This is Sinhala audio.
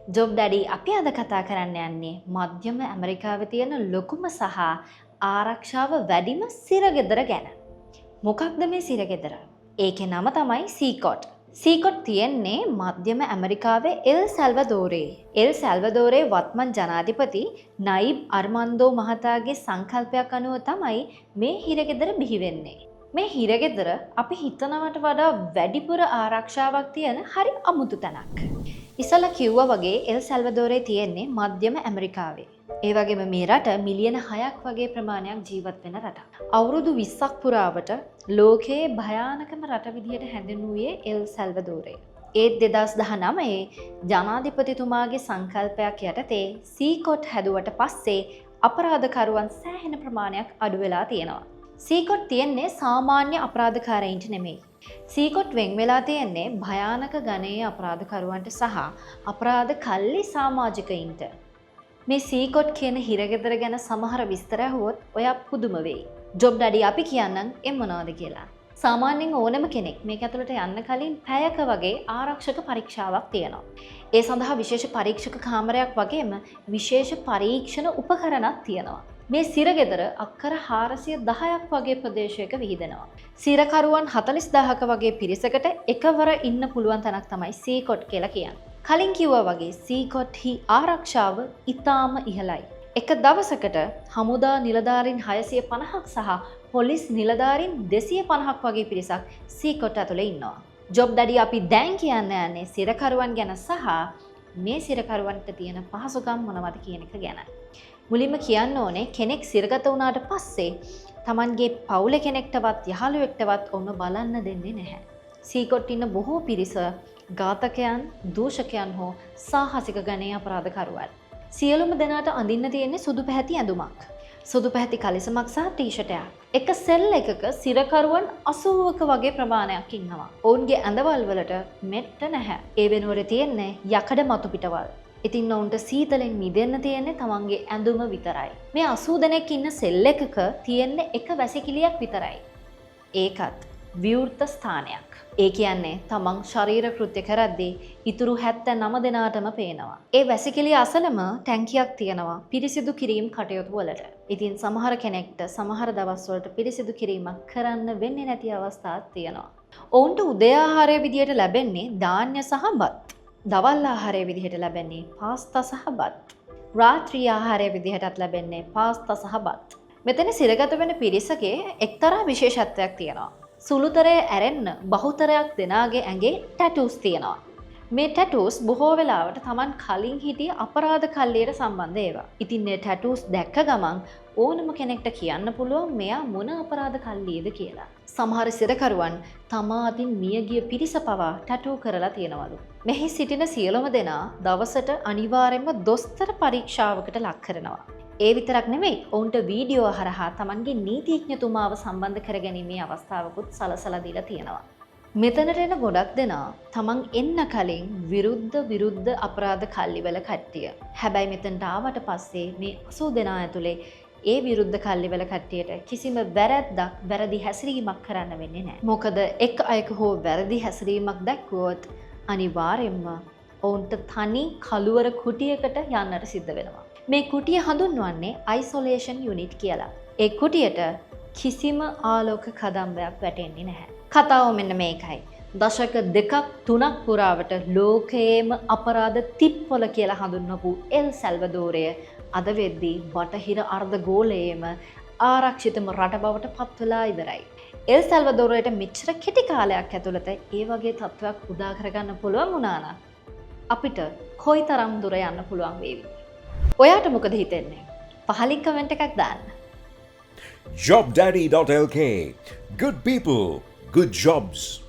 ජොබ් ඩැඩි අපි අද කතා කරන්න යන්නේ මධ්‍යම ඇමරිකාවේ තියෙන ලොකුම සහ ආරක්ෂාව වැඩිම සිරගෙදර ගැන. මොකක්ද මේ සිරගෙදර? ඒකේ නම තමයි සීකොට්. සීකොට් තියෙන්නේ මධ්‍යම ඇමරිකාවේ එල් සැල්වදෝරේ. එල් සැල්වදෝරේ වත්මන් ජනාධිපති නයිබ් අර්මන්දෝ මහතාගේ සංකල්පයක් අනුව තමයි මේ හිරගෙදර බිහි වෙන්නේ. මේ හිරගෙදර අපි හිතනවට වඩා වැඩිපුර ආරක්ෂාවක් තියෙන හරි අමුතු තැනක්. ඉස්සලා කිව්වා වගේ එල් සැල්වදෝරේ තියෙන්නේ මධ්‍යම ඇමරිකාවේ. ඒ වගේම මේ රට මිලියන 6ක් වගේ ප්‍රමාණයක් ජීවත් වෙන රටක්. අවුරුදු 20ක් පුරාවට ලෝකයේ භයානකම රට විදියට හැඳින්වුවේ එල් සැල්වදෝරේ. ඒත් 2019 ජනාධිපතිතුමාගේ සංකල්පයක් යටතේ සීකොට් හැදුවට පස්සේ අපරාධකරුවන් සෑහෙන ප්‍රමාණයක් අඩු වෙලා තියෙනවා. සීකොට් තියෙන්නේ සාමාන්‍ය අපරාධකාරයින්ට නෙමෙයි. සීකොට් වෙන් වෙලා තියෙන්නේ භයානක ගණයේ අපරාධකරුවන්ට සහ අපරාධ කල්ලි සමාජිකයින්ට. මේ සීකොට් කියන හිරගෙදර ගැන සමහර විස්තර ඇහුවොත් ඔයා පුදුම වෙයි. ජොබ් ඩැඩි අපි කියන්නම් ඒ මොනවද කියලා. සාමාන්‍යයෙන් ඕනම කෙනෙක් මේක ඇතුළට යන්න කලින් පැයක වගේ ආරක්ෂක පරීක්ෂාවක් තියෙනවා. ඒ සඳහා විශේෂ පරීක්ෂක කාමරයක් වගේම විශේෂ පරීක්ෂණ උපකරණක් තියෙනවා. මේ සිරගෙදර අක්කර 410ක් වගේ ප්‍රදේශයක විහිදෙනවා. සිරකරුවන් 40000ක වගේ පිරිසකට එකවර ඉන්න පුළුවන් තැනක් තමයි සීකොට් කියලා කියන්නේ. කලින් කිව්වා වගේ සීකොට්හි ආරක්ෂාව ඉතාම ඉහළයි. එක දවසකට හමුදා නිලධාරීන් 650ක් සහ පොලිස් නිලධාරීන් 250ක් වගේ පිරිසක් සීකොට් ඇතුලේ ඉන්නවා. ජොබ් ඩැඩි අපි දැන් කියන්න යන්නේ සිරකරුවන් ගැන සහ මේ සිරකරුවන්ට තියෙන පහසුකම් මොනවද කියන එක ගැනයි. මුලින්ම කියන්න ඕනේ කෙනෙක් සිරගත වුණාට පස්සේ Tamanගේ පවුලේ කෙනෙක්ටවත් යහළුවෙක්ටවත් ඔන්න බලන්න දෙන්නේ නැහැ. සීකොට් ඉන්න බොහෝ පිරිස ඝාතකයන්, දූෂකයන් හෝ සාහසික ගණයේ අපරාධකරුවන්. සියලුම දෙනාට අඳින්න තියෙන්නේ සුදු පැහැති ඇඳුමක්. සුදු පැහැති කලිසමක් සහ ටී-ෂර්ට් එකක්. එක සෙල් එකක සිරකරුවන් 80ක වගේ ප්‍රමාණයක් ඉන්නවා. ඔවුන්ගේ ඇඳවල් වලට මෙට්ට නැහැ. ඒ වෙනුවට තියෙන්නේ යකඩ මතු පිටවල්. ඉතින් ඔවුන්ට සීතලෙන් මිදෙන්න තියෙන්නේ තමන්ගේ ඇඳුම විතරයි. මේ 80 දෙනෙක් ඉන්න සෙල් එකක තියෙන්නේ එක වැසිකිළියක් විතරයි. ඒකත් විවෘත ස්ථානයක්. ඒ කියන්නේ තමන් ශරීර කෘත්‍ය කරද්දී ඉතුරු 79 දෙනාටම පේනවා. ඒ වැසිකිළිය අසලම ටැංකියක් තියෙනවා පිරිසිදු කිරීම කටයුතු වලට. ඉතින් සමහර කෙනෙක්ට සමහර දවස්වලට පිරිසිදු කිරීමක් කරන්න වෙන්නේ නැති අවස්ථාවක් තියෙනවා. ඔවුන්ට උදේ ආහාරය විදියට ලැබෙන්නේ ධාන්‍ය සහ බත්. දවල් ආහාරය විදිහට ලැබෙන්නේ පාස්තා සහ බත්. රාත්‍රී ආහාරය විදිහටත් ලැබෙන්නේ පාස්තා සහ බත්. මෙතන සිරගත වෙන පිරිසකේ එක්තරා විශේෂත්වයක් තියෙනවා. සුළුතරය ඇරෙන්න බහුතරයක් දෙනාගේ ඇඟේ ටැටූස් තියෙනවා. මේ ටැටූස් බොහෝ වෙලාවට Taman කලින් හිටිය අපරාධ කල්ලියට සම්බන්ධ ඒවා. ඉතින් මේ ටැටූස් දැක්ක ගමන් ඕනම කෙනෙක්ට කියන්න පුළුවන් මෙයා මොන අපරාධ කල්ලියද කියලා. සමහර සිරකරුවන් තමා අතින් මියගිය පිරිස පවා ටැටූ කරලා තියෙනවලු. මෙහි සිටින සියලුම දෙනා දවසට අනිවාර්යයෙන්ම දොස්තර පරීක්ෂාවකට ලක් කරනවා. ඒ විතරක් නෙමෙයි ඔවුන්ට වීඩියෝ හරහා Tamanගේ නීතිඥතුමාව සම්බන්ධ කරගැනීමේ අවස්ථාවකුත් සලසලා දීලා තියෙනවා. මෙතනට එන ගොඩක් දෙනා තමන් එන්න කලින් විරුද්ධ අපරාධ කල්ලිවල කට්ටිය. හැබැයි මෙතනට ආවට පස්සේ මේ 80 දෙනා ඇතුලේ ඒ විරුද්ධ කල්ලිවල කට්ටියට කිසිම වැරැද්දක් වැරදි හැසිරීමක් කරන්න වෙන්නේ නැහැ. මොකද එක් අයක හෝ වැරදි හැසිරීමක් දැක්වුවොත් අනිවාර්යයෙන්ම ඔවුන්ට තනි කළුවර කුටියකට යන්නට සිද්ධ වෙනවා. මේ කුටිය හඳුන්වන්නේ අයිසොලේෂන් යුනිට් කියලා. ඒ කුටියට කිසිම ආලෝක කදම්බයක් වැටෙන්නේ නැහැ. කතාව මෙන්න මේකයි. දශක 2ක් 3ක් පුරාවට ලෝකයේම අපරාධ තිප්පොළ කියලා හඳුන්වපු එල් සැල්වදෝරය අද වෙද්දී බටහිර අර්ධගෝලයේම ආරක්ෂිතම රට බවට පත් වෙලා ඉවරයි. එල් සැල්වදෝරයට මෙච්චර කෙටි කාලයක් ඇතුළත ඒ වගේ තත්ත්වයක් උදා කරගන්න පුළුවන් වුණා නම් අපිට කොයිතරම් දුර යන්න පුළුවන් වේවිද? ඔයාට මොකද හිතෙන්නේ? පහලින් කමෙන්ට් එකක් දාන්න. jobdaddy.lk. Good people, good jobs.